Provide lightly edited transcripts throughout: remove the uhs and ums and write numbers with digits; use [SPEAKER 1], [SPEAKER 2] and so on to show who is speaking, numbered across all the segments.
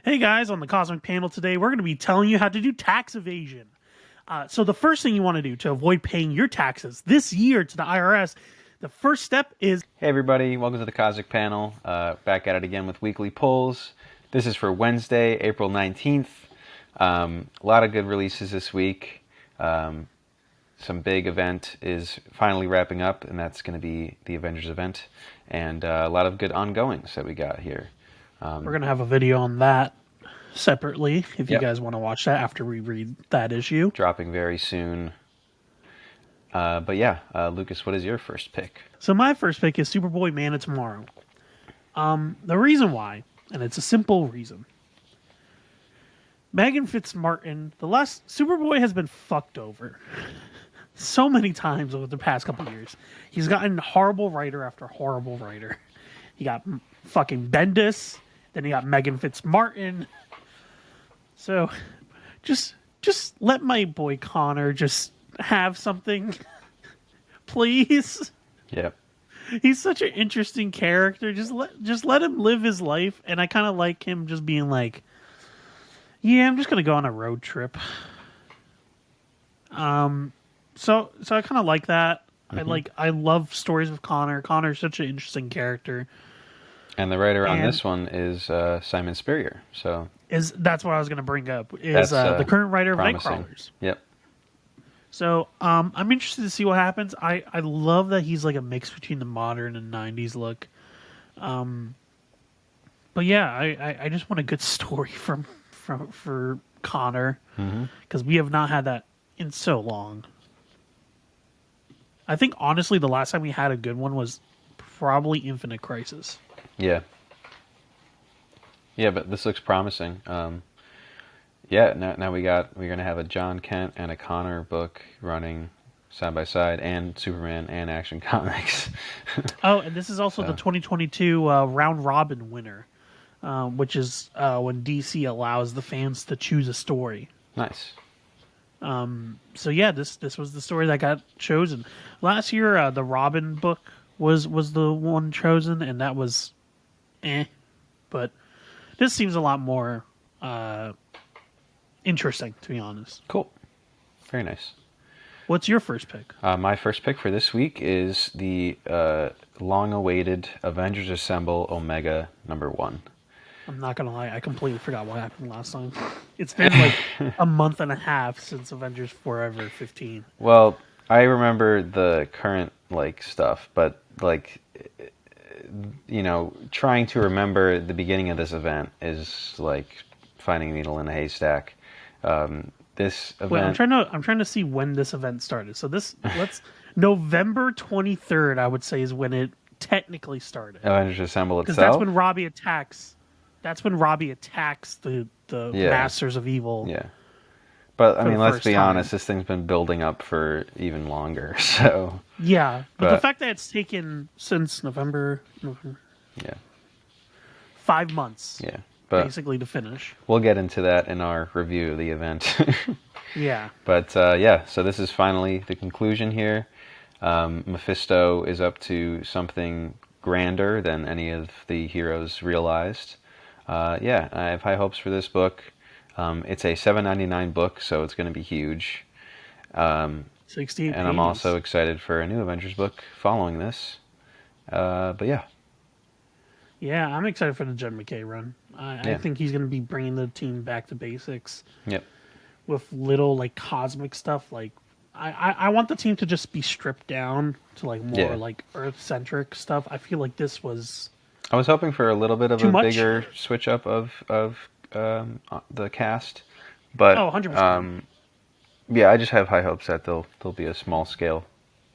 [SPEAKER 1] Hey guys, on the Cosmic Panel today, we're going to be telling you how to do tax evasion. So the first thing you want to do to avoid paying your taxes this year to the IRS, the first step is...
[SPEAKER 2] Hey everybody, welcome to the Cosmic Panel. Back at it again with weekly polls. This is for Wednesday, April 19th. A lot of good releases this week. Some big event is finally wrapping up, and that's going to be the Avengers event. And a lot of good ongoings that we got here.
[SPEAKER 1] We're going to have a video on that separately if you
[SPEAKER 2] Yep.
[SPEAKER 1] guys want to watch that after we read that issue.
[SPEAKER 2] Dropping very soon. But yeah, Lucas, what is your first pick?
[SPEAKER 1] So my first pick is Superboy Man of Tomorrow. The reason why, and it's a simple reason. Megan Fitzmartin, the last Superboy has been fucked over so many times over the past couple years. He's gotten horrible writer after horrible writer. He got fucking Bendis, then he got Megan Fitzmartin. So just let my boy Connor just have something, please.
[SPEAKER 2] Yep.
[SPEAKER 1] He's such an interesting character. Just let him live his life, and I kind of like him just being like, yeah, I'm just gonna go on a road trip. So I kind of like that.
[SPEAKER 2] Mm-hmm.
[SPEAKER 1] I love stories with Connor. Connor's such an interesting character.
[SPEAKER 2] And the writer on
[SPEAKER 1] And
[SPEAKER 2] this one is Simon Spurrier. So
[SPEAKER 1] that's what I was gonna bring up. Is
[SPEAKER 2] that's
[SPEAKER 1] the current writer of
[SPEAKER 2] promising.
[SPEAKER 1] Nightcrawlers.
[SPEAKER 2] Yep.
[SPEAKER 1] So I'm interested to see what happens. I love that he's like a mix between the modern and 90s look. But yeah, I just want a good story for Connor, because we have not had that in so long. I think honestly the last time we had a good one was probably Infinite Crisis.
[SPEAKER 2] Yeah. Yeah, but this looks promising. Yeah, now we're gonna have a John Kent and a Connor book running side by side, and Superman and Action Comics.
[SPEAKER 1] Oh, and this is also
[SPEAKER 2] So
[SPEAKER 1] the 2022 round robin winner, which is when DC allows the fans to choose a story.
[SPEAKER 2] nice.
[SPEAKER 1] So yeah, this was the story that got chosen last year. The Robin book was the one chosen, and that was, but this seems a lot more interesting, to be honest.
[SPEAKER 2] Cool. Very nice.
[SPEAKER 1] What's your first pick?
[SPEAKER 2] My first pick for this week is the long-awaited Avengers Assemble Omega #1.
[SPEAKER 1] I'm not gonna lie, I completely forgot what happened last time. It's been like a month and a half since Avengers Forever 15.
[SPEAKER 2] Well, I remember the current stuff, but trying to remember the beginning of this event is like finding a needle in a haystack. This event.
[SPEAKER 1] Wait, I'm trying to see when this event started. So let's November 23rd, I would say, is when it technically started.
[SPEAKER 2] Avengers Assemble
[SPEAKER 1] Because
[SPEAKER 2] itself.
[SPEAKER 1] that's when Robbie attacks. That's when Robbie attacks the
[SPEAKER 2] Yeah.
[SPEAKER 1] Masters of Evil.
[SPEAKER 2] Yeah, but I
[SPEAKER 1] For
[SPEAKER 2] mean,
[SPEAKER 1] the
[SPEAKER 2] let's
[SPEAKER 1] first
[SPEAKER 2] be
[SPEAKER 1] time.
[SPEAKER 2] honest. This thing's been building up for even longer. So
[SPEAKER 1] Yeah, but the
[SPEAKER 2] But-
[SPEAKER 1] fact that it's taken since November
[SPEAKER 2] yeah,
[SPEAKER 1] 5 months,
[SPEAKER 2] yeah. But
[SPEAKER 1] basically, to finish.
[SPEAKER 2] we'll get into that in our review of the event.
[SPEAKER 1] Yeah.
[SPEAKER 2] But yeah, so this is finally the conclusion here. Mephisto is up to something grander than any of the heroes realized. Yeah, I have high hopes for this book. It's a $7.99 book, so it's going to be huge.
[SPEAKER 1] 68
[SPEAKER 2] And I'm
[SPEAKER 1] pages.
[SPEAKER 2] also excited for a new Avengers book following this. But yeah,
[SPEAKER 1] Yeah, I'm excited for the Jed McKay run. I
[SPEAKER 2] Yeah.
[SPEAKER 1] think he's going to be bringing the team back to basics
[SPEAKER 2] yep,
[SPEAKER 1] with little like cosmic stuff. Like, I want the team to just be stripped down to like more
[SPEAKER 2] Yeah.
[SPEAKER 1] like Earth centric stuff. I feel like this was
[SPEAKER 2] I was hoping for a little bit of
[SPEAKER 1] Too
[SPEAKER 2] a
[SPEAKER 1] much?
[SPEAKER 2] bigger switch up of the cast, but
[SPEAKER 1] 100%.
[SPEAKER 2] yeah, I just have high hopes that there'll be a small scale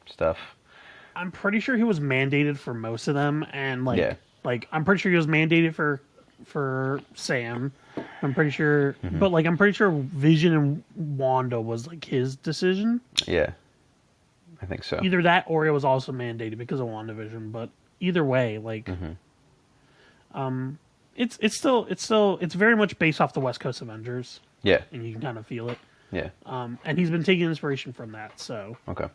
[SPEAKER 2] stuff.
[SPEAKER 1] I'm pretty sure he was mandated for most of them, and
[SPEAKER 2] Yeah.
[SPEAKER 1] like I'm pretty sure he was mandated for Sam. I'm pretty sure, but like I'm pretty sure Vision and Wanda was like his decision.
[SPEAKER 2] Yeah, I think so.
[SPEAKER 1] Either that or it was also mandated because of WandaVision. But either way, like, it's very much based off the West Coast Avengers,
[SPEAKER 2] Yeah,
[SPEAKER 1] and you can kind of feel it.
[SPEAKER 2] yeah,
[SPEAKER 1] And he's been taking inspiration from that. So
[SPEAKER 2] okay.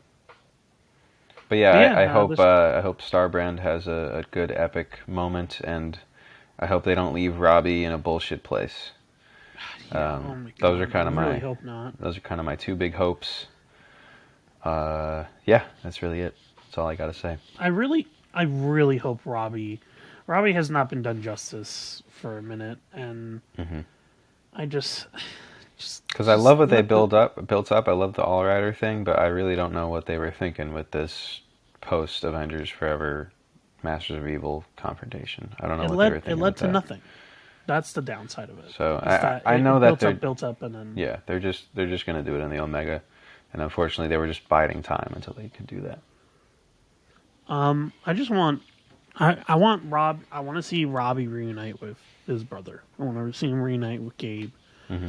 [SPEAKER 2] But yeah,
[SPEAKER 1] But yeah,
[SPEAKER 2] I hope
[SPEAKER 1] this-
[SPEAKER 2] I hope Starbrand has a good epic moment, and I hope they don't leave Robbie in a bullshit place.
[SPEAKER 1] Yeah, oh my
[SPEAKER 2] Those are
[SPEAKER 1] god. I
[SPEAKER 2] kind of
[SPEAKER 1] really
[SPEAKER 2] my
[SPEAKER 1] hope not.
[SPEAKER 2] those are kind of my two big hopes. Yeah, that's really it. That's all I gotta say.
[SPEAKER 1] I really hope Robbie has not been done justice for a minute, and
[SPEAKER 2] Mm-hmm.
[SPEAKER 1] I just,
[SPEAKER 2] Because I love
[SPEAKER 1] just
[SPEAKER 2] what they
[SPEAKER 1] let the
[SPEAKER 2] built up. I love the All Rider thing, but I really don't know what they were thinking with this post Avengers Forever Masters of Evil confrontation. I don't know what they were
[SPEAKER 1] it
[SPEAKER 2] thinking
[SPEAKER 1] led
[SPEAKER 2] with
[SPEAKER 1] to
[SPEAKER 2] that.
[SPEAKER 1] nothing. That's the downside of it.
[SPEAKER 2] So
[SPEAKER 1] Is that
[SPEAKER 2] I know
[SPEAKER 1] it
[SPEAKER 2] that they're
[SPEAKER 1] built up, and then
[SPEAKER 2] yeah they're just gonna do it in the Omega, and unfortunately they were just biding time until they could do that.
[SPEAKER 1] I just want I want Rob. I want to see Robbie reunite with his brother. I want to see him reunite with Gabe,
[SPEAKER 2] Hmm.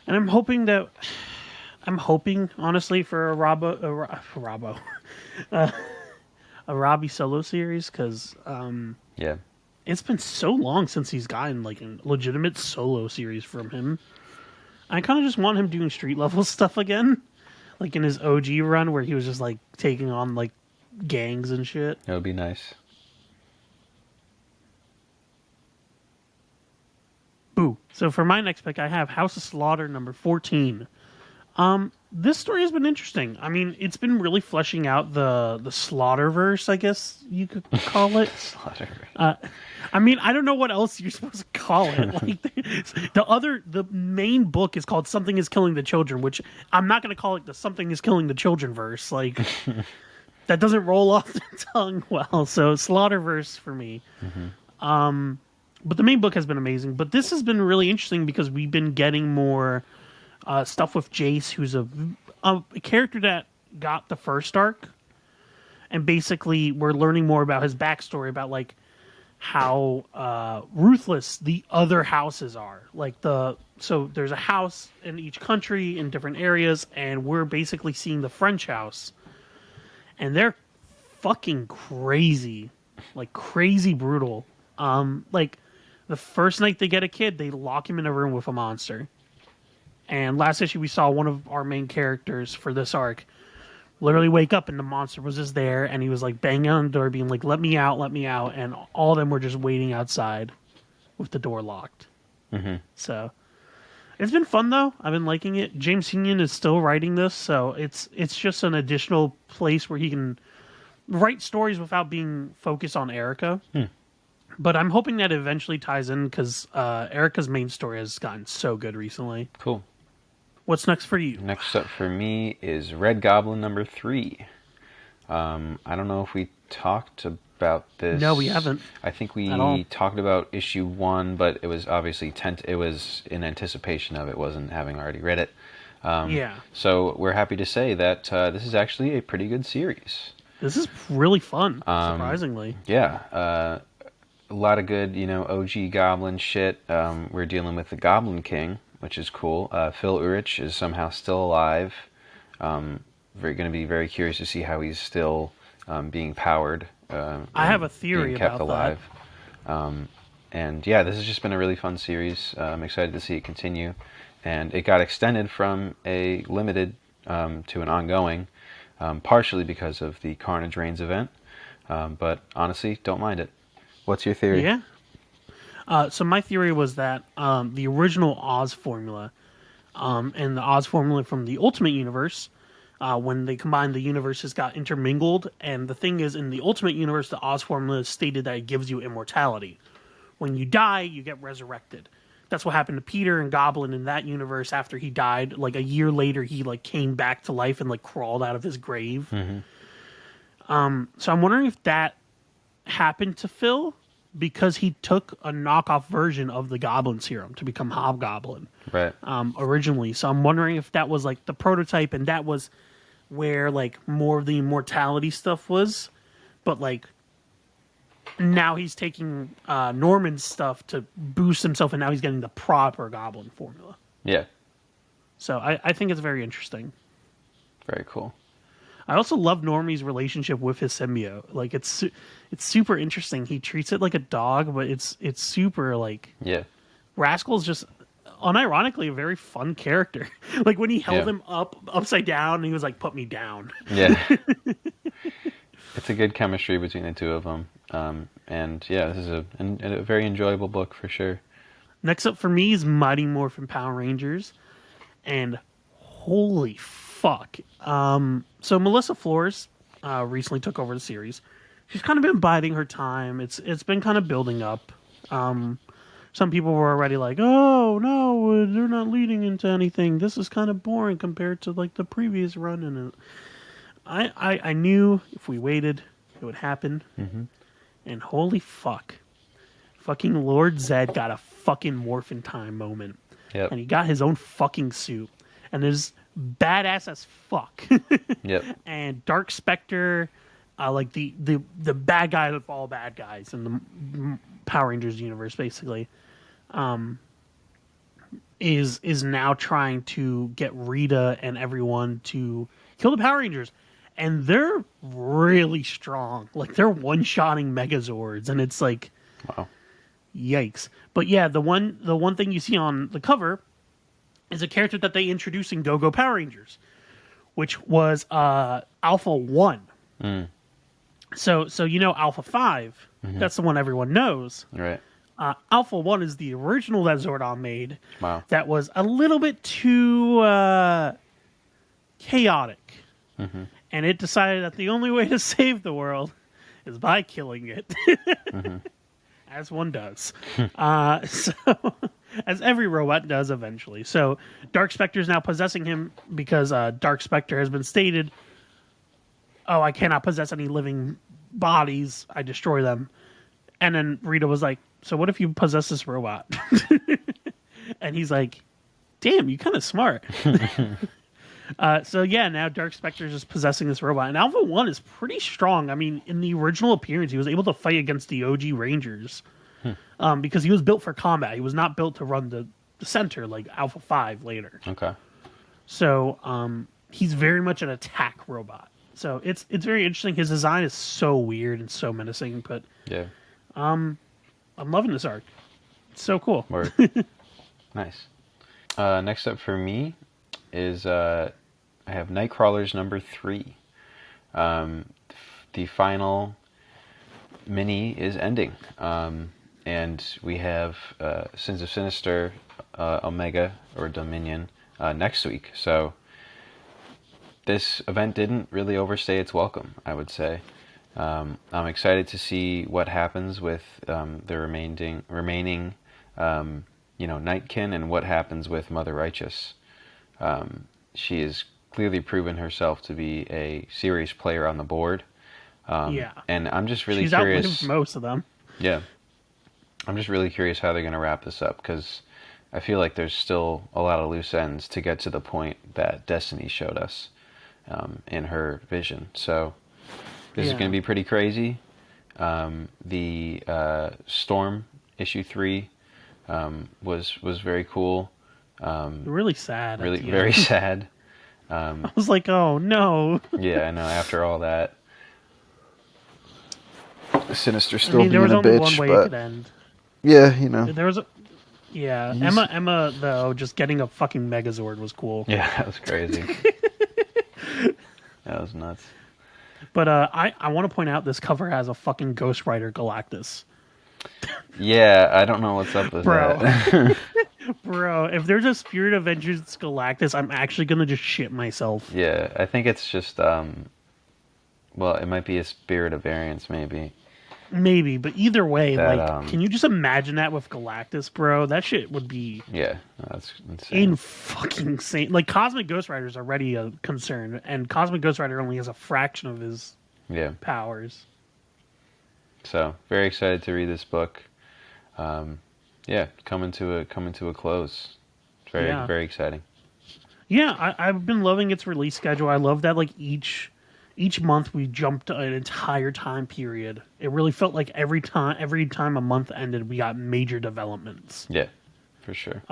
[SPEAKER 1] and I'm hoping honestly for a Robbie solo series because
[SPEAKER 2] Yeah.
[SPEAKER 1] it's been so long since he's gotten like a legitimate solo series from him. I kind of just want him doing street level stuff again, like in his OG run where he was just like taking on like gangs and shit.
[SPEAKER 2] It would be nice.
[SPEAKER 1] Boo. So for my next pick, I have House of Slaughter number 14. This story has been interesting. I mean, it's been really fleshing out the Slaughterverse, I guess you could call it.
[SPEAKER 2] Slaughter.
[SPEAKER 1] Uh, I mean, I don't know what else you're supposed to call it. Like the main book is called Something Is Killing the Children, which I'm not going to call it the Something Is Killing the Children verse. Like that doesn't roll off the tongue well. So Slaughterverse for me. But the main book has been amazing. But this has been really interesting because we've been getting more stuff with Jace, who's a character that got the first arc, and basically we're learning more about his backstory, about like how ruthless the other houses are. So there's a house in each country in different areas, and we're basically seeing the French house, and they're fucking crazy, like crazy brutal. Like the first night they get a kid, they lock him in a room with a monster. And last issue, we saw one of our main characters for this arc literally wake up and the monster was just there, and he was like banging on the door, being like, let me out, let me out. And all of them were just waiting outside with the door locked.
[SPEAKER 2] Hmm.
[SPEAKER 1] So it's been fun, though. I've been liking it. James Hinion is still writing this, so it's just an additional place where he can write stories without being focused on Erica. But I'm hoping that eventually ties in because Erica's main story has gotten so good recently.
[SPEAKER 2] Cool.
[SPEAKER 1] What's next for you?
[SPEAKER 2] Next up for me is Red Goblin number 3. I don't know if we talked about this.
[SPEAKER 1] No, we haven't.
[SPEAKER 2] I think
[SPEAKER 1] At all.
[SPEAKER 2] we talked about issue 1, but it was obviously it was in anticipation of it, wasn't having already read it.
[SPEAKER 1] Yeah.
[SPEAKER 2] So we're happy to say that this is actually a pretty good series.
[SPEAKER 1] This is really fun, surprisingly.
[SPEAKER 2] Yeah, a lot of good, OG Goblin shit. We're dealing with the Goblin King, which is cool. Phil Urich is somehow still alive. We're going to be very curious to see how he's still being powered.
[SPEAKER 1] I have a theory
[SPEAKER 2] being kept
[SPEAKER 1] about
[SPEAKER 2] alive. And yeah, this has just been a really fun series. I'm excited to see it continue. And it got extended from a limited to an ongoing, partially because of the Carnage Reigns event. But honestly, don't mind it. What's your theory?
[SPEAKER 1] Yeah. So my theory was that the original Oz formula and the Oz formula from the Ultimate Universe, when they combined, the universes got intermingled. And the thing is, in the Ultimate Universe, the Oz formula stated that it gives you immortality. When you die, you get resurrected. That's what happened to Peter and Goblin in that universe after he died. Like a year later, he like came back to life and like crawled out of his grave. So I'm wondering if that happened to Phil because he took a knockoff version of the Goblin serum to become Hobgoblin
[SPEAKER 2] Right.
[SPEAKER 1] originally. So I'm wondering if that was like the prototype, and that was where like more of the immortality stuff was. But like now he's taking Norman's stuff to boost himself, and now he's getting the proper Goblin formula.
[SPEAKER 2] Yeah.
[SPEAKER 1] So I think it's very interesting.
[SPEAKER 2] Very cool.
[SPEAKER 1] I also love Normie's relationship with his symbiote. Like it's super interesting. He treats it like a dog, but it's super like
[SPEAKER 2] Yeah.
[SPEAKER 1] Rascal's just unironically a very fun character. Like when he held
[SPEAKER 2] Yeah.
[SPEAKER 1] him upside down, and he was like, "Put me down."
[SPEAKER 2] Yeah. It's a good chemistry between the two of them. And yeah, this is a very enjoyable book for sure.
[SPEAKER 1] Next up for me is Mighty Morphin Power Rangers, and holy fuck! So Melissa Flores recently took over the series. She's kind of been biding her time. It's been kind of building up. Some people were already like, "Oh no, they're not leading into anything. This is kind of boring compared to like the previous run." And I knew if we waited, it would happen.
[SPEAKER 2] Mm-hmm.
[SPEAKER 1] And holy fuck, fucking Lord Zed got a fucking morphin time moment,
[SPEAKER 2] Yep.
[SPEAKER 1] and he got his own fucking suit, and is badass as fuck.
[SPEAKER 2] Yep.
[SPEAKER 1] And Dark Spectre, like the bad guy of all bad guys in the Power Rangers universe, basically, is now trying to get Rita and everyone to kill the Power Rangers, and they're really strong. Like they're one-shotting Megazords, and it's like,
[SPEAKER 2] Wow.
[SPEAKER 1] yikes. But yeah, the one thing you see on the cover is a character that they introduced in Go Go Power Rangers, which was Alpha 1.
[SPEAKER 2] Mm.
[SPEAKER 1] So you know Alpha 5, that's the one everyone knows.
[SPEAKER 2] Right.
[SPEAKER 1] Alpha 1 is the original that Zordon made.
[SPEAKER 2] Wow.
[SPEAKER 1] That was a little bit too chaotic.
[SPEAKER 2] Mm-hmm.
[SPEAKER 1] And it decided that the only way to save the world is by killing it.
[SPEAKER 2] Mm-hmm.
[SPEAKER 1] As one does. So, as every robot does eventually. So, Dark Spectre is now possessing him because Dark Spectre has been stated, "Oh, I cannot possess any living bodies. I destroy them." And then Rita was like, "So what if you possess this robot?" And he's like, "Damn, you kind of smart." So yeah, now Dark Spectre is just possessing this robot, and Alpha 1 is pretty strong. I mean, in the original appearance, he was able to fight against the OG Rangers because he was built for combat. He was not built to run the center like Alpha 5 later.
[SPEAKER 2] Okay.
[SPEAKER 1] So he's very much an attack robot. So it's very interesting. His design is so weird and so menacing, but
[SPEAKER 2] Yeah.
[SPEAKER 1] I'm loving this arc. It's so cool.
[SPEAKER 2] Word. Nice. Next up for me is I have Nightcrawlers number 3. The final mini is ending, and we have Sins of Sinister, Omega or Dominion next week. So this event didn't really overstay its welcome, I would say. I'm excited to see what happens with the remaining Nightkin, and what happens with Mother Righteous. She has clearly proven herself to be a serious player on the board.
[SPEAKER 1] Yeah.
[SPEAKER 2] And I'm just really
[SPEAKER 1] She's
[SPEAKER 2] curious.
[SPEAKER 1] outlived most of them.
[SPEAKER 2] Yeah. I'm just really curious how they're going to wrap this up, because I feel like there's still a lot of loose ends to get to the point that Destiny showed us in her vision. So this is going to be pretty crazy. The Storm issue 3 was very cool.
[SPEAKER 1] Really sad.
[SPEAKER 2] Really very sad.
[SPEAKER 1] I was like, oh no.
[SPEAKER 2] Yeah, I know. After all that, Sinister still
[SPEAKER 1] I mean, there was
[SPEAKER 2] being a
[SPEAKER 1] only
[SPEAKER 2] bitch,
[SPEAKER 1] one way
[SPEAKER 2] but
[SPEAKER 1] it could end.
[SPEAKER 2] yeah,
[SPEAKER 1] There was Emma though, just getting a fucking Megazord was cool.
[SPEAKER 2] Yeah, that was crazy. That was nuts.
[SPEAKER 1] But I want to point out this cover has a fucking Ghost Rider Galactus.
[SPEAKER 2] Yeah, I don't know what's up with that.
[SPEAKER 1] Bro, if there's a Spirit Avengers Galactus, I'm actually gonna just shit myself.
[SPEAKER 2] Yeah, I think it's just well, it might be a Spirit of Variance, maybe.
[SPEAKER 1] Maybe, but either way,
[SPEAKER 2] That,
[SPEAKER 1] can you just imagine that with Galactus, bro? That shit would be
[SPEAKER 2] Yeah, that's insane.
[SPEAKER 1] fucking insane. Like Cosmic Ghost Rider is already a concern, and Cosmic Ghost Rider only has a fraction of his powers.
[SPEAKER 2] So very excited to read this book. Yeah, coming to a close. It's very exciting.
[SPEAKER 1] Yeah, I've been loving its release schedule. I love that like each month we jumped an entire time period. It really felt like every time a month ended, we got major developments.
[SPEAKER 2] Yeah, for sure.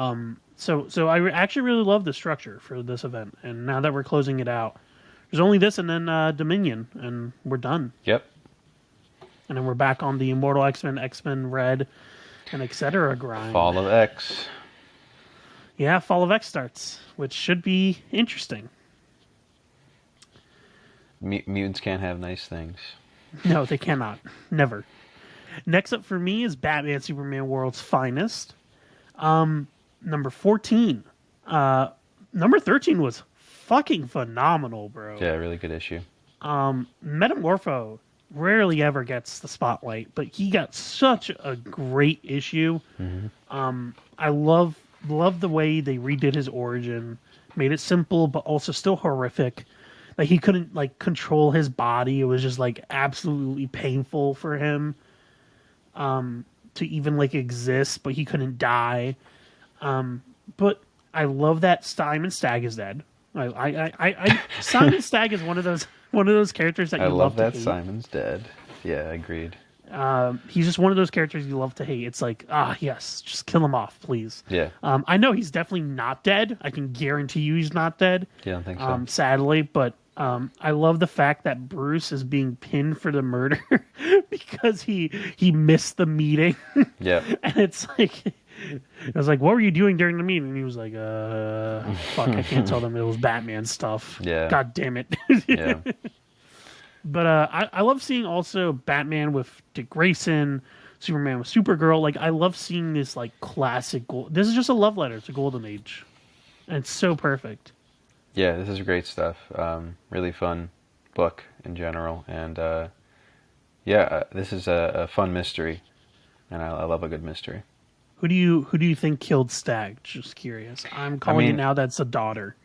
[SPEAKER 1] So I actually really love the structure for this event. And now that we're closing it out, there's only this and then Dominion, and we're done.
[SPEAKER 2] Yep.
[SPEAKER 1] And then we're back on the Immortal X-Men, X-Men Red, and etc. grind.
[SPEAKER 2] Fall of X.
[SPEAKER 1] Yeah, Fall of X starts, which should be interesting.
[SPEAKER 2] Mutants can't have nice things.
[SPEAKER 1] No, they cannot. Never. Next up for me is Batman Superman World's Finest. Number 14. Number 13 was fucking phenomenal, bro.
[SPEAKER 2] Yeah, really good issue.
[SPEAKER 1] Metamorpho rarely ever gets the spotlight, but he got such a great issue. I love the way they redid his origin, made it simple but also still horrific. Like he couldn't like control his body. It was just like absolutely painful for him to even like exist, but he couldn't die. But I love that Simon Stagg is dead. Simon Stagg is one of those characters that
[SPEAKER 2] I
[SPEAKER 1] you
[SPEAKER 2] love
[SPEAKER 1] to
[SPEAKER 2] that
[SPEAKER 1] hate.
[SPEAKER 2] Simon's dead. Yeah, agreed.
[SPEAKER 1] He's just one of those characters you love to hate. It's like, yes, just kill him off, please.
[SPEAKER 2] Yeah.
[SPEAKER 1] I know he's definitely not dead. I can guarantee you he's not dead.
[SPEAKER 2] Yeah, I don't think so.
[SPEAKER 1] Sadly, but I love the fact that Bruce is being pinned for the murder because he missed the meeting.
[SPEAKER 2] Yeah.
[SPEAKER 1] And it's like, I was like, what were you doing during the meeting? And he was like, fuck, I can't tell them it was Batman stuff.
[SPEAKER 2] Yeah.
[SPEAKER 1] God damn it.
[SPEAKER 2] Yeah.
[SPEAKER 1] But I love seeing also Batman with Dick Grayson, Superman with Supergirl. Like I love seeing this like classic. This is just a love letter to Golden Age, and it's so perfect.
[SPEAKER 2] Yeah, this is great stuff. Really fun book in general, and this is a fun mystery, and I love a good mystery.
[SPEAKER 1] Who do you think killed Stagg? Just curious. I'm calling it now. That's a daughter.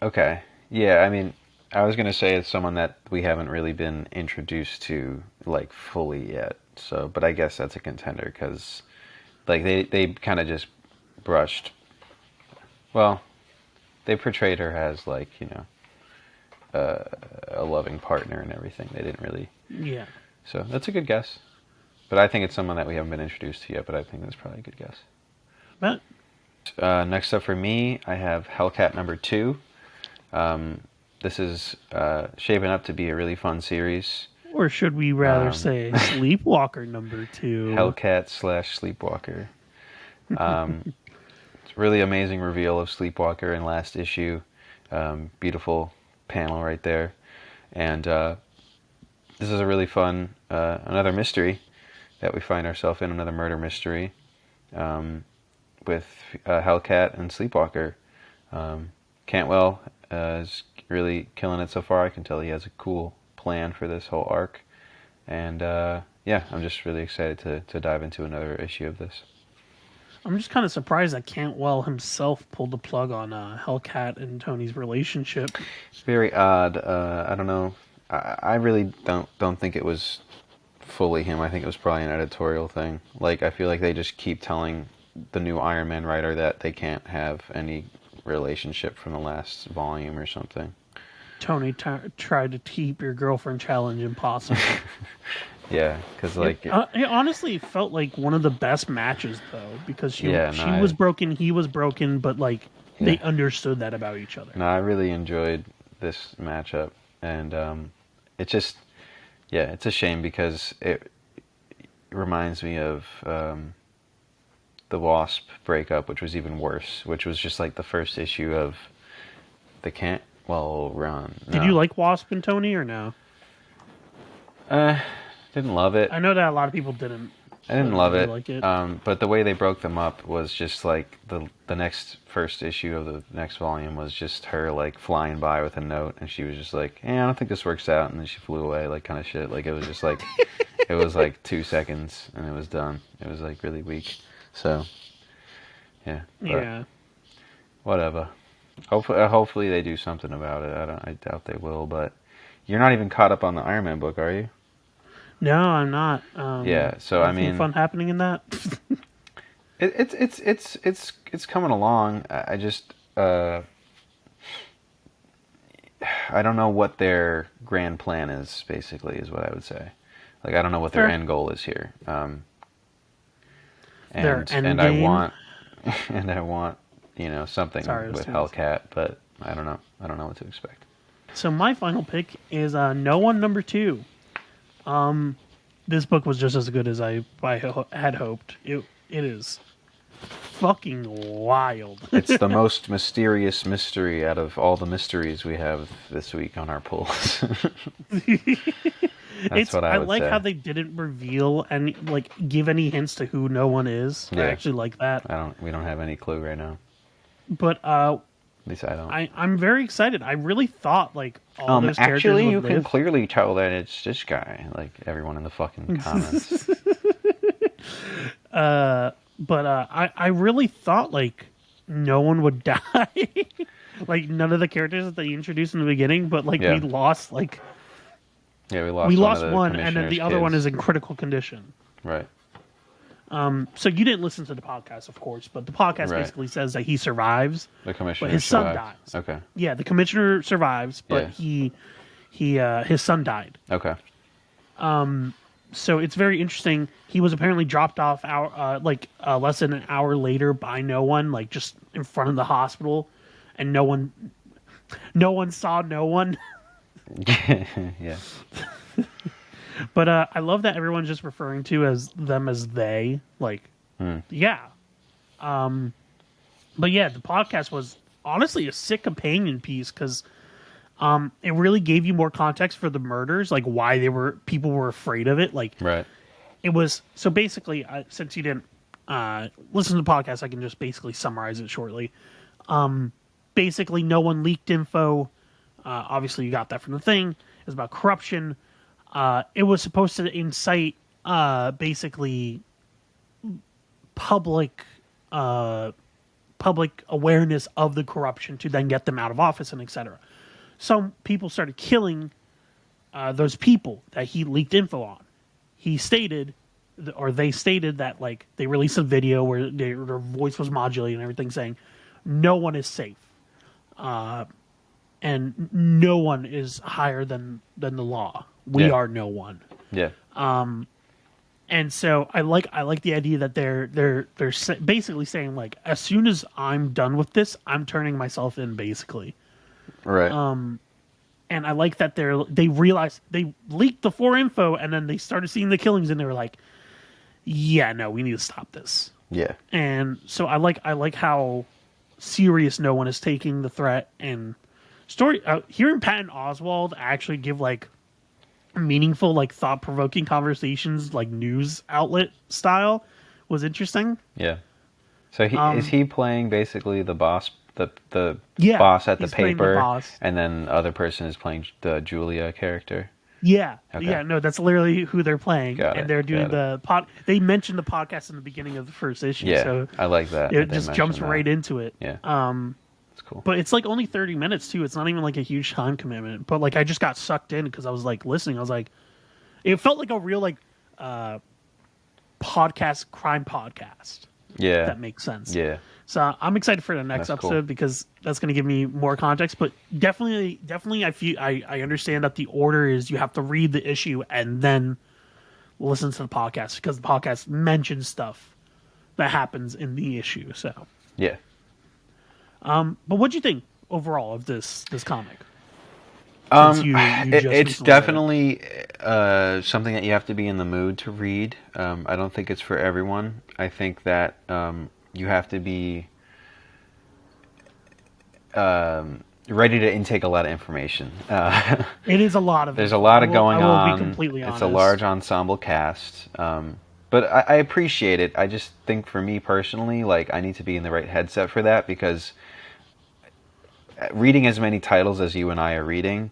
[SPEAKER 2] Okay. Yeah, I mean, I was gonna say it's someone that we haven't really been introduced to like fully yet. So, but I guess that's a contender because, like, they kind of just brushed. Well, they portrayed her as like a loving partner and everything. They didn't really.
[SPEAKER 1] Yeah.
[SPEAKER 2] So that's a good guess. But I think it's someone that we haven't been introduced to yet. But I think that's probably a good guess.
[SPEAKER 1] But
[SPEAKER 2] Next up for me, I have Hellcat number 2. This is shaping up to be a really fun series.
[SPEAKER 1] or should we rather say Sleepwalker number 2?
[SPEAKER 2] Hellcat / Sleepwalker. It's a really amazing reveal of Sleepwalker in last issue. Beautiful panel right there. And this is a really fun, another mystery that we find ourselves in, another murder mystery with Hellcat and Sleepwalker. Cantwell is really killing it so far. I can tell he has a cool plan for this whole arc. And I'm just really excited to dive into another issue of this.
[SPEAKER 1] I'm just kind of surprised that Cantwell himself pulled the plug on Hellcat and Tony's relationship.
[SPEAKER 2] Very odd. I don't know. I really don't think it was fully him. I think it was probably an editorial thing. Like, I feel like they just keep telling the new Iron Man writer that they can't have any relationship from the last volume or something.
[SPEAKER 1] Tony tried to keep your girlfriend challenge impossible.
[SPEAKER 2] Yeah, because like
[SPEAKER 1] it honestly felt like one of the best matches though, because she was broken, he was broken, but like they understood that about each other.
[SPEAKER 2] No, I really enjoyed this matchup, and it's just it's a shame because it reminds me of the Wasp breakup, which was even worse, which was just like the first issue of the Cantwell run. No.
[SPEAKER 1] Did you like Wasp and Tony or no?
[SPEAKER 2] Didn't love it.
[SPEAKER 1] I know that a lot of people didn't.
[SPEAKER 2] I didn't love it.
[SPEAKER 1] Like it.
[SPEAKER 2] But the way they broke them up was just like the next first issue of the next volume was just her like flying by with a note, and she was just like, I don't think this works out, and then she flew away, like kind of shit. Like it was just like it was like 2 seconds and it was done. It was like really weak. So yeah. Whatever. Hopefully they do something about it. I doubt they will, but you're not even caught up on the Iron Man book, are you?
[SPEAKER 1] No, I'm not.
[SPEAKER 2] So I mean,
[SPEAKER 1] fun happening in that.
[SPEAKER 2] it's coming along. I just I don't know what their grand plan is. Basically, is what I would say. Like I don't know what their end goal is here. And I want something with Hellcat, but I don't know. I don't know what to expect.
[SPEAKER 1] So my final pick is No One number 2. This book was just as good as I had hoped. It is fucking wild.
[SPEAKER 2] It's the most mysterious mystery out of all the mysteries we have this week on our pulls. That's what I would
[SPEAKER 1] like
[SPEAKER 2] say.
[SPEAKER 1] how they didn't reveal and like give any hints to who no one is. I
[SPEAKER 2] Yeah.
[SPEAKER 1] actually like that.
[SPEAKER 2] We don't have any clue right now.
[SPEAKER 1] But
[SPEAKER 2] At least I don't.
[SPEAKER 1] I'm very excited. I really thought like all those characters
[SPEAKER 2] Actually,
[SPEAKER 1] would
[SPEAKER 2] you can
[SPEAKER 1] live.
[SPEAKER 2] clearly tell that it's this guy. Like everyone in the fucking comments.
[SPEAKER 1] But I really thought like no one would die. Like none of the characters that they introduced in the beginning, but like
[SPEAKER 2] Yeah.
[SPEAKER 1] we lost like
[SPEAKER 2] Yeah, we
[SPEAKER 1] we
[SPEAKER 2] lost
[SPEAKER 1] lost one, and then
[SPEAKER 2] commissioner's
[SPEAKER 1] the other one
[SPEAKER 2] kids.
[SPEAKER 1] is in critical condition.
[SPEAKER 2] Right.
[SPEAKER 1] So you didn't listen to the podcast, of course, but the podcast
[SPEAKER 2] Right.
[SPEAKER 1] basically says that he survives,
[SPEAKER 2] The commissioner
[SPEAKER 1] but his son
[SPEAKER 2] survived.
[SPEAKER 1] dies.
[SPEAKER 2] Okay.
[SPEAKER 1] Yeah, the commissioner survives, but
[SPEAKER 2] Yeah.
[SPEAKER 1] his son died.
[SPEAKER 2] Okay.
[SPEAKER 1] So it's very interesting. He was apparently dropped off less than an hour later by no one, like just in front of the hospital, and no one saw no one.
[SPEAKER 2] Yeah.
[SPEAKER 1] But I love that everyone's just referring to as them as they. Like, yeah. But yeah, the podcast was honestly a sick companion piece because it really gave you more context for the murders, like why people were afraid of it. Like,
[SPEAKER 2] Right.
[SPEAKER 1] it was so basically. Since you didn't listen to the podcast, I can just basically summarize it shortly. Basically, no one leaked info. Obviously, you got that from the thing. It was about corruption. It was supposed to incite basically public awareness of the corruption to then get them out of office and etc. Some people started killing those people that he leaked info on. He stated, or they stated that like they released a video where their voice was modulated and everything, saying no one is safe, and no one is higher than the law. We
[SPEAKER 2] Yeah.
[SPEAKER 1] are no one.
[SPEAKER 2] Yeah.
[SPEAKER 1] And so I like the idea that they're basically saying like as soon as I'm done with this, I'm turning myself in basically.
[SPEAKER 2] Right.
[SPEAKER 1] And I like that they realized they leaked the 4 info and then they started seeing the killings and they were like, yeah, no, we need to stop this.
[SPEAKER 2] Yeah.
[SPEAKER 1] And so I like how serious no one is taking the threat and story. Hearing Patton Oswalt actually give like meaningful, like thought-provoking conversations, like news outlet style, was interesting.
[SPEAKER 2] Yeah. So is he playing basically the boss, the
[SPEAKER 1] Yeah,
[SPEAKER 2] boss at the
[SPEAKER 1] he's playing the
[SPEAKER 2] paper,
[SPEAKER 1] boss.
[SPEAKER 2] and then the other person is playing the Julia character?
[SPEAKER 1] Yeah,
[SPEAKER 2] Okay.
[SPEAKER 1] yeah, no, that's literally who they're playing,
[SPEAKER 2] Got
[SPEAKER 1] and
[SPEAKER 2] it,
[SPEAKER 1] they're doing
[SPEAKER 2] got
[SPEAKER 1] the pod. They mentioned the podcast in the beginning of the first issue,
[SPEAKER 2] Yeah,
[SPEAKER 1] so
[SPEAKER 2] I like that.
[SPEAKER 1] it
[SPEAKER 2] they
[SPEAKER 1] just jumps
[SPEAKER 2] mentioned that.
[SPEAKER 1] right into it.
[SPEAKER 2] Yeah. It's cool.
[SPEAKER 1] But it's like only 30 minutes too. It's not even like a huge time commitment. But like I just got sucked in because I was like listening. I was like, it felt like a real like crime podcast.
[SPEAKER 2] Yeah.
[SPEAKER 1] If that makes sense.
[SPEAKER 2] Yeah.
[SPEAKER 1] So I'm excited for the next
[SPEAKER 2] That's
[SPEAKER 1] episode
[SPEAKER 2] cool.
[SPEAKER 1] because that's going to give me more context. But definitely, I understand that the order is you have to read the issue and then listen to the podcast because the podcast mentions stuff that happens in the issue. So,
[SPEAKER 2] Yeah.
[SPEAKER 1] but what'd you think overall of this comic? Since you just
[SPEAKER 2] It's
[SPEAKER 1] recently read it.
[SPEAKER 2] definitely something that you have to be in the mood to read. I don't think it's for everyone. I think that you have to be ready to intake a lot of information.
[SPEAKER 1] It is a lot of.
[SPEAKER 2] There's a lot of going
[SPEAKER 1] I will
[SPEAKER 2] on.
[SPEAKER 1] Be completely honest.
[SPEAKER 2] It's a large ensemble cast. But I appreciate it. I just think for me personally, like I need to be in the right headset for that because reading as many titles as you and I are reading,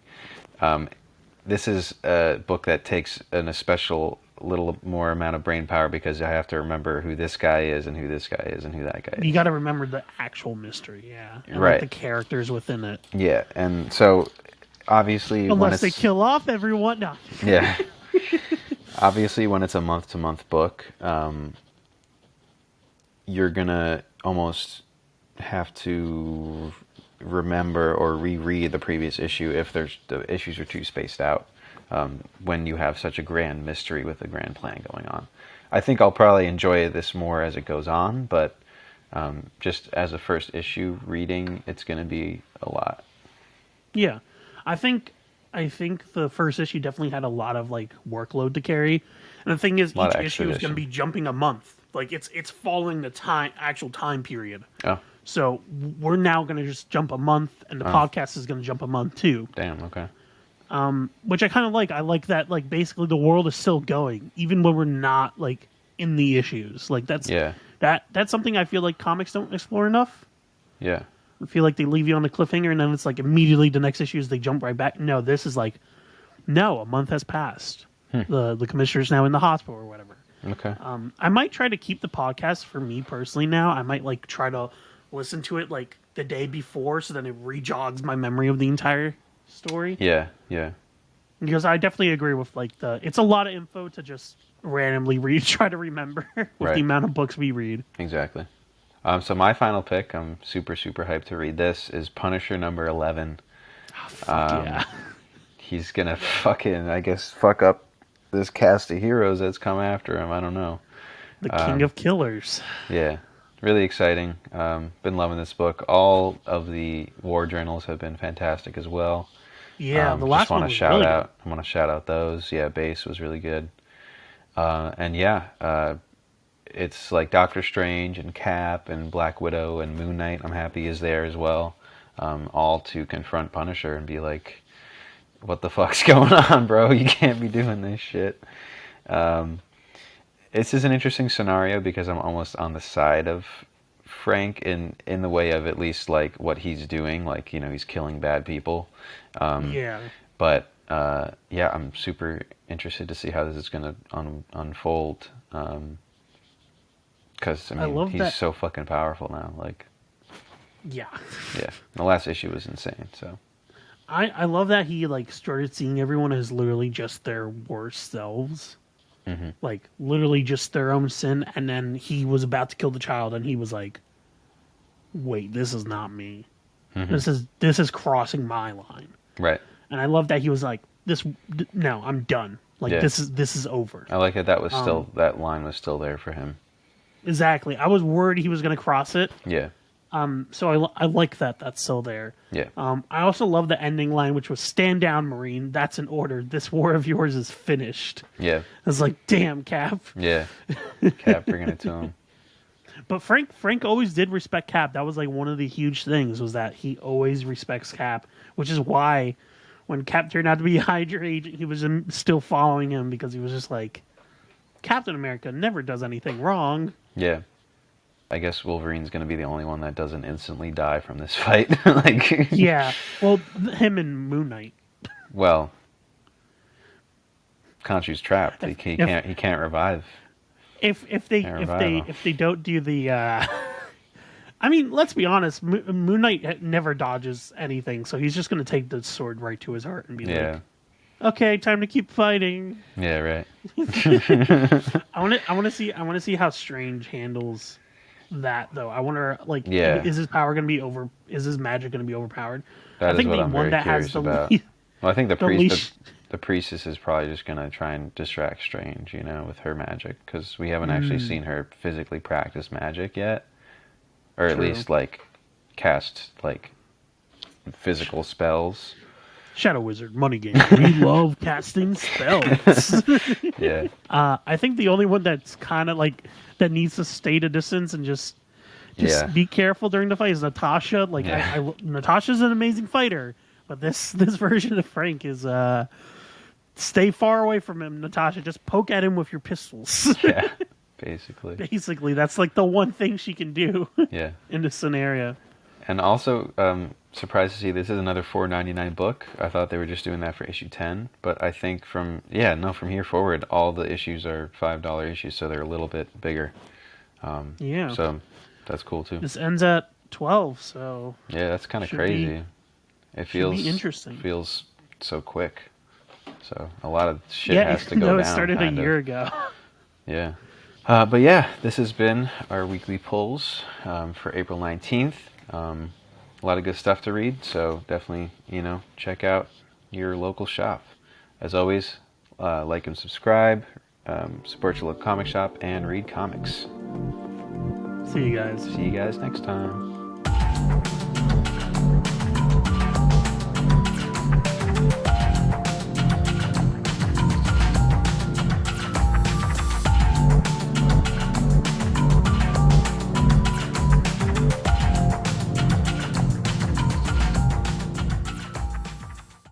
[SPEAKER 2] this is a book that takes a special little more amount of brain power because I have to remember who this guy is and who this guy is and who that guy is.
[SPEAKER 1] You got to remember the actual mystery, yeah, and
[SPEAKER 2] Right.
[SPEAKER 1] like the characters within it.
[SPEAKER 2] Yeah, and so obviously
[SPEAKER 1] Unless they kill off everyone, no.
[SPEAKER 2] Yeah. Obviously, when it's a month-to-month book, you're gonna almost have to remember or reread the previous issue if the issues are too spaced out. When you have such a grand mystery with a grand plan going on, I think I'll probably enjoy this more as it goes on. But just as a first issue reading, it's gonna be a lot.
[SPEAKER 1] Yeah, I think the first issue definitely had a lot of like workload to carry, and the thing is,
[SPEAKER 2] lot
[SPEAKER 1] each
[SPEAKER 2] of
[SPEAKER 1] issue is going to
[SPEAKER 2] extradition.
[SPEAKER 1] be jumping a month. Like it's following the actual time period.
[SPEAKER 2] Oh,
[SPEAKER 1] So we're now going to just jump a month, and the podcast is going to jump a month too.
[SPEAKER 2] damn. Okay.
[SPEAKER 1] which I kind of like. I like that, like, basically the world is still going, even when we're not, like, in the issues. Like,
[SPEAKER 2] Yeah.
[SPEAKER 1] that's something I feel like comics don't explore enough.
[SPEAKER 2] Yeah.
[SPEAKER 1] I feel like they leave you on the cliffhanger, and then it's like immediately the next issue is they jump right back. No, this is like, no, a month has passed. The commissioner's now in the hospital or whatever.
[SPEAKER 2] Okay.
[SPEAKER 1] I might try to keep the podcast for me personally now. I might like try to listen to it like the day before, so then it rejogs my memory of the entire story.
[SPEAKER 2] Yeah. Yeah.
[SPEAKER 1] Because I definitely agree with like it's a lot of info to just randomly read, try to remember with
[SPEAKER 2] Right.
[SPEAKER 1] the amount of books we read.
[SPEAKER 2] Exactly. So my final pick, I'm super, super hyped to read this, is Punisher number 11.
[SPEAKER 1] Oh, fuck yeah.
[SPEAKER 2] He's gonna fucking, I guess, fuck up this cast of heroes that's come after him. I don't know.
[SPEAKER 1] The King of Killers.
[SPEAKER 2] Yeah. Really exciting. Been loving this book. All of the war journals have been fantastic as well.
[SPEAKER 1] Yeah, the last
[SPEAKER 2] just want
[SPEAKER 1] one
[SPEAKER 2] to
[SPEAKER 1] was
[SPEAKER 2] shout
[SPEAKER 1] really
[SPEAKER 2] out. I want to shout out those. Yeah, base was really good. And yeah, it's like Doctor Strange and Cap and Black Widow and Moon Knight. I'm happy is there as well. All to confront Punisher and be like, "What the fuck's going on, bro? You can't be doing this shit." This is an interesting scenario because I'm almost on the side of Frank in the way of at least like what he's doing. Like, you know, he's killing bad people.
[SPEAKER 1] Yeah.
[SPEAKER 2] But yeah, I'm super interested to see how this is going to unfold. Because I mean, he's
[SPEAKER 1] that.
[SPEAKER 2] so fucking powerful now. Like,
[SPEAKER 1] Yeah.
[SPEAKER 2] yeah, the last issue was insane. So
[SPEAKER 1] I love that he like started seeing everyone as literally just their worst selves. Like literally just their own sin, and then he was about to kill the child and he was like, wait, this is not me. This is crossing my line.
[SPEAKER 2] right.
[SPEAKER 1] And I love that he was like, no, I'm done. Like
[SPEAKER 2] Yeah.
[SPEAKER 1] this is over.
[SPEAKER 2] I like it. That was still that line was still there for him.
[SPEAKER 1] Exactly. I was worried he was going to cross it.
[SPEAKER 2] Yeah.
[SPEAKER 1] So I like that that's still there.
[SPEAKER 2] Yeah.
[SPEAKER 1] I also love the ending line, which was "Stand down, Marine. That's an order. This war of yours is finished."
[SPEAKER 2] Yeah.
[SPEAKER 1] I was like, "Damn, Cap."
[SPEAKER 2] Yeah. Cap bringing it to him.
[SPEAKER 1] But Frank always did respect Cap. That was like one of the huge things, was that he always respects Cap, which is why when Cap turned out to be a Hydra agent, he was still following him, because he was just like, Captain America never does anything wrong.
[SPEAKER 2] Yeah. I guess Wolverine's going to be the only one that doesn't instantly die from this fight. Like,
[SPEAKER 1] Yeah. Well, him and Moon Knight.
[SPEAKER 2] well, Khonshu's trapped. He can't revive.
[SPEAKER 1] If they don't do the I mean, let's be honest, Moon Knight never dodges anything, so he's just going to take the sword right to his heart and be
[SPEAKER 2] Yeah.
[SPEAKER 1] like, "Okay, time to keep fighting."
[SPEAKER 2] Yeah, right.
[SPEAKER 1] I want to see how Strange handles that, though. I wonder, like,
[SPEAKER 2] Yeah.
[SPEAKER 1] is his power going to be is his magic going to be overpowered?
[SPEAKER 2] That
[SPEAKER 1] I
[SPEAKER 2] is
[SPEAKER 1] think
[SPEAKER 2] what
[SPEAKER 1] the
[SPEAKER 2] I'm
[SPEAKER 1] one
[SPEAKER 2] very
[SPEAKER 1] that
[SPEAKER 2] curious
[SPEAKER 1] has the
[SPEAKER 2] about.
[SPEAKER 1] least,
[SPEAKER 2] Well, I think
[SPEAKER 1] the least.
[SPEAKER 2] the priestess is probably just going to try and distract Strange, you know, with her magic, because we haven't actually seen her physically practice magic yet, or at
[SPEAKER 1] True.
[SPEAKER 2] least like cast like physical spells.
[SPEAKER 1] Shadow Wizard, money game. We love casting spells.
[SPEAKER 2] Yeah.
[SPEAKER 1] I think the only one that's kind of like that needs to stay at a distance and just
[SPEAKER 2] Yeah.
[SPEAKER 1] be careful during the fight is Natasha. Like,
[SPEAKER 2] Yeah.
[SPEAKER 1] Natasha's an amazing fighter, but this version of Frank is stay far away from him, Natasha. Just poke at him with your pistols.
[SPEAKER 2] Yeah. Basically.
[SPEAKER 1] Basically, that's like the one thing she can do
[SPEAKER 2] Yeah.
[SPEAKER 1] in this scenario.
[SPEAKER 2] And also, surprised to see this is another $4.99 book. I thought they were just doing that for issue 10, but I think from here forward, all the issues are $5 issues, so they're a little bit bigger.
[SPEAKER 1] Yeah.
[SPEAKER 2] So that's cool too.
[SPEAKER 1] This ends at 12, so
[SPEAKER 2] Yeah, that's kind of
[SPEAKER 1] should
[SPEAKER 2] crazy. It feels
[SPEAKER 1] interesting.
[SPEAKER 2] Feels so quick. So a lot of shit
[SPEAKER 1] yeah,
[SPEAKER 2] has to go
[SPEAKER 1] no,
[SPEAKER 2] down.
[SPEAKER 1] it started a
[SPEAKER 2] kind of.
[SPEAKER 1] year ago.
[SPEAKER 2] Yeah. But yeah, this has been our weekly pulls for April 19th. A lot of good stuff to read, so definitely, check out your local shop. As always, like and subscribe, support your local comic shop, and read comics.
[SPEAKER 1] See you guys.
[SPEAKER 2] See you guys next time.